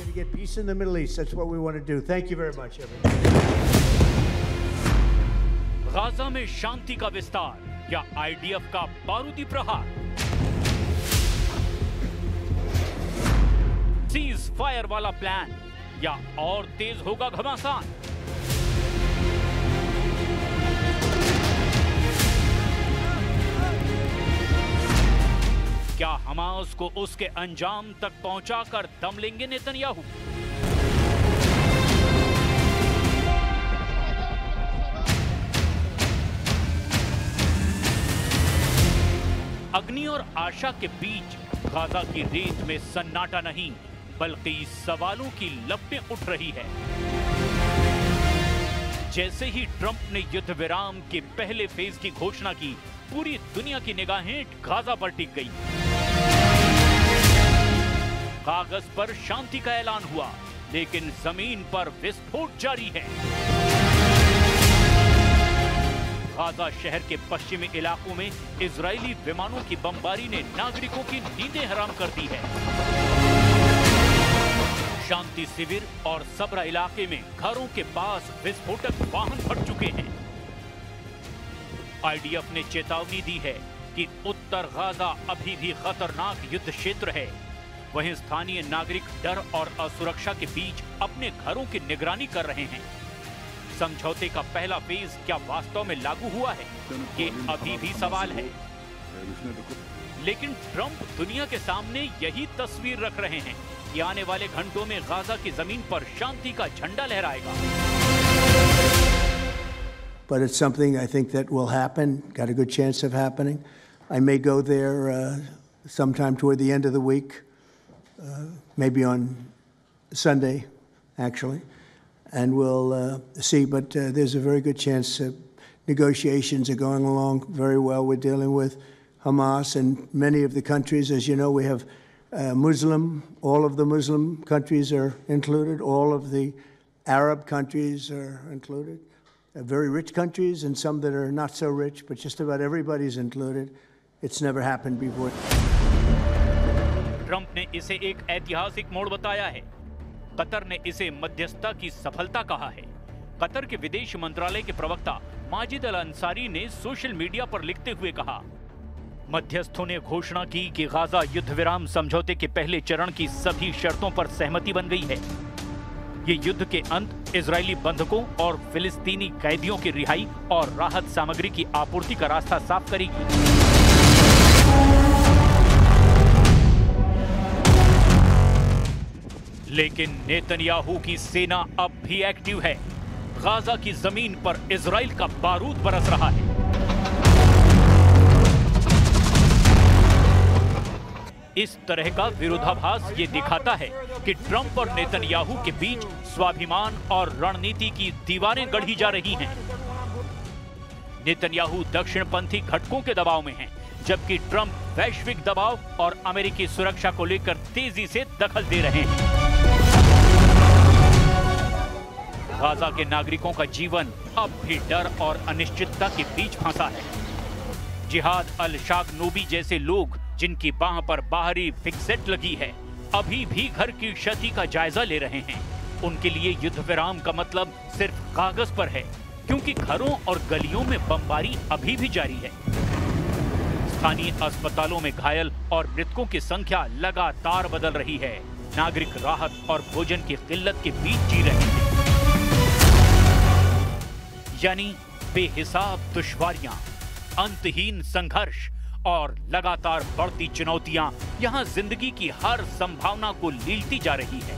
to get peace in the Middle East. That's what we want to do. Thank you very much, everybody. Gaza में शांति का विस्तार या IDF का बारूदी प्रहार? सीज फायर वाला प्लान या और तेज होगा घमासान? क्या हमास को उसके अंजाम तक पहुंचाकर दम लेंगे नेतन्याहू? अग्नि और आशा के बीच गाजा की रेत में सन्नाटा नहीं बल्कि सवालों की लपटें उठ रही है। जैसे ही ट्रंप ने युद्ध विराम के पहले फेज की घोषणा की, पूरी दुनिया की निगाहें गाजा पर टिक गई। कागज पर शांति का ऐलान हुआ, लेकिन जमीन पर विस्फोट जारी है। गाजा शहर के पश्चिमी इलाकों में इजरायली विमानों की बमबारी ने नागरिकों की नींदें हराम कर दी है। शांति शिविर और सबरा इलाके में घरों के पास विस्फोटक वाहन फट चुके हैं। आईडीएफ ने चेतावनी दी है कि उत्तर गाजा अभी भी खतरनाक युद्ध क्षेत्र है। वहीं स्थानीय नागरिक डर और असुरक्षा के बीच अपने घरों की निगरानी कर रहे हैं। समझौते का पहला फेज क्या वास्तव में लागू हुआ है, ये अभी भी सवाल है। लेकिन ट्रंप दुनिया के सामने यही तस्वीर रख रहे हैं कि आने वाले घंटों में गाजा की जमीन पर शांति का झंडा लहराएगा। But it's something I think that will happen, got a good chance of happening. I may go there sometime toward the end of the week, maybe on Sunday, actually, and we'll see. But there's a very good chance negotiations are going along very well. We're dealing with Hamas and many of the countries. As you know, we have all of the Muslim countries are included, all of the Arab countries are included. Very rich countries and some that are not so rich, but just about everybody's included. It's never happened before. Trump ने इसे एक ऐतिहासिक मोड़ बताया है। Qatar ने इसे मध्यस्थता की सफलता कहा है। कतर के विदेश मंत्रालय के प्रवक्ता माजिद अल अंसारी ने सोशल मीडिया पर लिखते हुए कहा, मध्यस्थों ने घोषणा की कि गाजा युद्ध विराम समझौते के पहले चरण की सभी शर्तों पर सहमति बन गई है। ये युद्ध के अंत इजरायली बंधकों और फिलिस्तीनी कैदियों की रिहाई और राहत सामग्री की आपूर्ति का रास्ता साफ करेगी। लेकिन नेतन्याहू की सेना अब भी एक्टिव है। गाजा की जमीन पर इजराइल का बारूद बरस रहा है। इस तरह का विरोधाभास ये दिखाता है कि ट्रंप और नेतन्याहू के बीच स्वाभिमान और रणनीति की दीवारें गढ़ी जा रही हैं। नेतन्याहू दक्षिणपंथी घटकों के दबाव में हैं, जबकि ट्रंप वैश्विक दबाव और अमेरिकी सुरक्षा को लेकर तेजी से दखल दे रहे हैं। गाजा के नागरिकों का जीवन अब भी डर और अनिश्चितता के बीच फंसा है। जिहाद अल शागनूबी जैसे लोग जिनकी बाह पर बाहरी फिक्सेट लगी है, अभी भी घर की क्षति का जायजा ले रहे हैं। उनके लिए युद्ध विराम का मतलब सिर्फ कागज पर है, क्योंकि घरों और गलियों में बमबारी अभी भी जारी है। स्थानीय अस्पतालों में घायल और मृतकों की संख्या लगातार बदल रही है। नागरिक राहत और भोजन की किल्लत के बीच जी रहे हैं। यानी बेहिसाब दुश्वारियां, अंतहीन संघर्ष और लगातार बढ़ती चुनौतियां यहां जिंदगी की हर संभावना को लीलती जा रही है।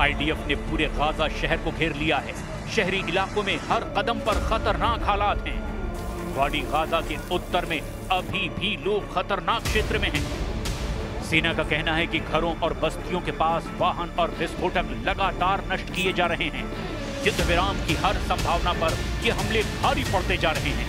आईडीएफ ने पूरे गाजा शहर को घेर लिया है। शहरी इलाकों में हर कदम पर खतरनाक हालात हैं। वाडी गाजा के उत्तर में अभी भी लोग खतरनाक क्षेत्र में हैं। सेना का कहना है कि घरों और बस्तियों के पास वाहन और विस्फोटक लगातार नष्ट किए जा रहे हैं। युद्ध विराम की हर संभावना पर ये हमले भारी पड़ते जा रहे हैं।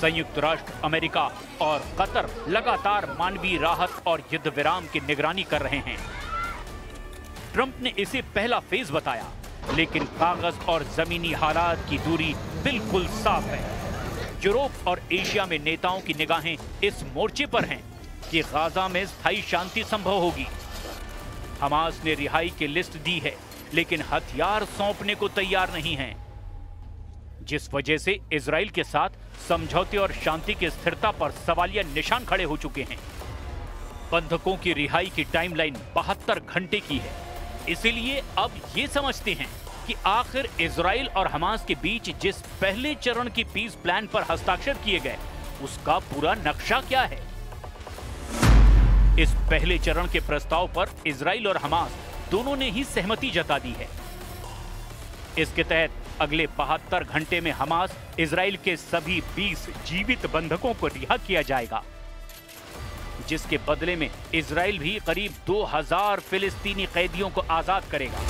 संयुक्त राष्ट्र, अमेरिका और कतर लगातार मानवीय राहत और युद्ध विराम की निगरानी कर रहे हैं। ट्रंप ने इसे पहला फेज बताया, लेकिन कागज और जमीनी हालात की दूरी बिल्कुल साफ है। यूरोप और एशिया में नेताओं की निगाहें इस मोर्चे पर हैं कि गाजा में स्थायी शांति संभव होगी। हमास ने रिहाई की लिस्ट दी है, लेकिन हथियार सौंपने को तैयार नहीं है, जिस वजह से इजराइल के साथ समझौते और शांति की स्थिरता पर सवालिया निशान खड़े हो चुके हैं। बंधकों की रिहाई की टाइमलाइन 72 घंटे की है, इसीलिए अब ये समझते हैं कि आखिर इजराइल और हमास के बीच जिस पहले चरण की पीस प्लान पर हस्ताक्षर किए गए, उसका पूरा नक्शा क्या है। इस पहले चरण के प्रस्ताव पर इजराइल और हमास दोनों ने ही सहमति जता दी है। इसके तहत अगले 72 घंटे में हमास इजराइल के सभी 20 जीवित बंधकों को रिहा किया जाएगा, जिसके बदले में इजराइल भी करीब 2000 फिलिस्तीनी कैदियों को आजाद करेगा।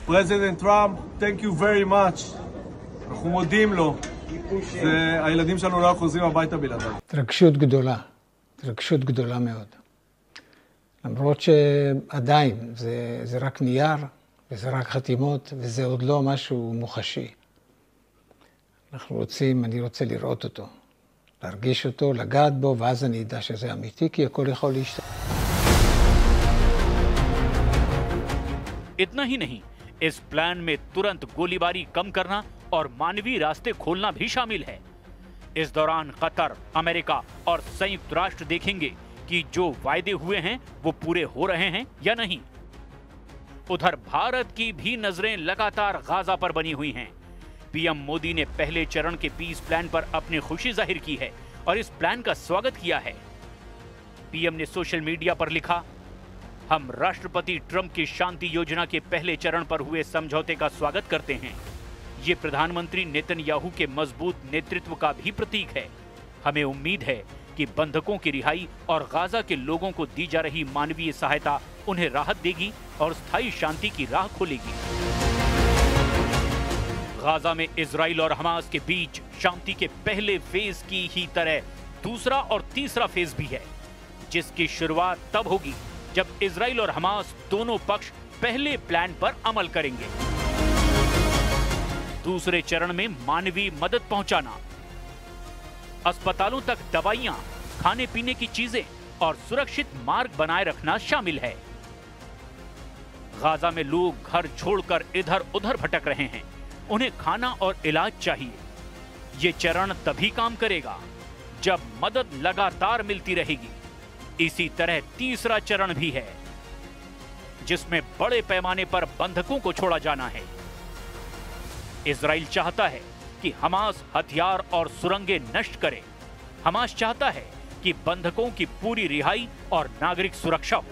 President Trump, thank you very much. אנחנו מודים לו. הילדים שלנו לא חוזרים הביתה בלעדיו. התרגשות גדולה מאוד. למרות שעדיין זה רק נייר, וזה רק חתימות, וזה עוד לא משהו מוחשי. אני רוצה לראות אותו, להרגיש אותו, לגעת בו, ואז אני אדע שזה אמיתי, כי הכל יכול להשתנות. इतना ही नहीं, इस प्लान में तुरंत गोलीबारी कम करना और मानवीय रास्ते खोलना भी शामिल है। इस दौरान कतर, अमेरिका और संयुक्त राष्ट्र देखेंगे कि जो वायदे हुए हैं वो पूरे हो रहे हैं या नहीं। उधर भारत की भी नजरें लगातार गाजा पर बनी हुई हैं। पीएम मोदी ने पहले चरण के पीस प्लान पर अपनी खुशी जाहिर की है और इस प्लान का स्वागत किया है। पीएम ने सोशल मीडिया पर लिखा, हम राष्ट्रपति ट्रंप की शांति योजना के पहले चरण पर हुए समझौते का स्वागत करते हैं। ये प्रधानमंत्री नेतन्याहू के मजबूत नेतृत्व का भी प्रतीक है। हमें उम्मीद है कि बंधकों की रिहाई और गाजा के लोगों को दी जा रही मानवीय सहायता उन्हें राहत देगी और स्थायी शांति की राह खोलेगी। गाजा में इजराइल और हमास के बीच शांति के पहले फेज की ही तरह दूसरा और तीसरा फेज भी है, जिसकी शुरुआत तब होगी जब इजराइल और हमास दोनों पक्ष पहले प्लान पर अमल करेंगे। दूसरे चरण में मानवीय मदद पहुंचाना, अस्पतालों तक दवाइयां, खाने पीने की चीजें और सुरक्षित मार्ग बनाए रखना शामिल है। गाजा में लोग घर छोड़कर इधर उधर भटक रहे हैं, उन्हें खाना और इलाज चाहिए। ये चरण तभी काम करेगा जब मदद लगातार मिलती रहेगी। इसी तरह तीसरा चरण भी है, जिसमें बड़े पैमाने पर बंधकों को छोड़ा जाना है। इजराइल चाहता है कि हमास हथियार और सुरंगें नष्ट करे। हमास चाहता है कि बंधकों की पूरी रिहाई और नागरिक सुरक्षा हो।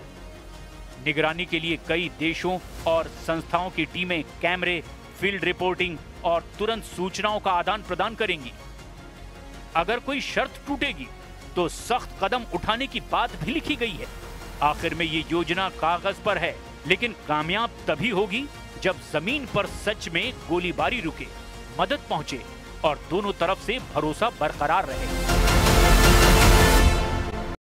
निगरानी के लिए कई देशों और संस्थाओं की टीमें कैमरे, फील्ड रिपोर्टिंग और तुरंत सूचनाओं का आदान प्रदान करेंगी। अगर कोई शर्त टूटेगी तो सख्त कदम उठाने की बात भी लिखी गई है। आखिर में ये योजना कागज पर है, लेकिन कामयाब तभी होगी जब जमीन पर सच में गोलीबारी रुके, मदद पहुंचे और दोनों तरफ से भरोसा बरकरार रहे।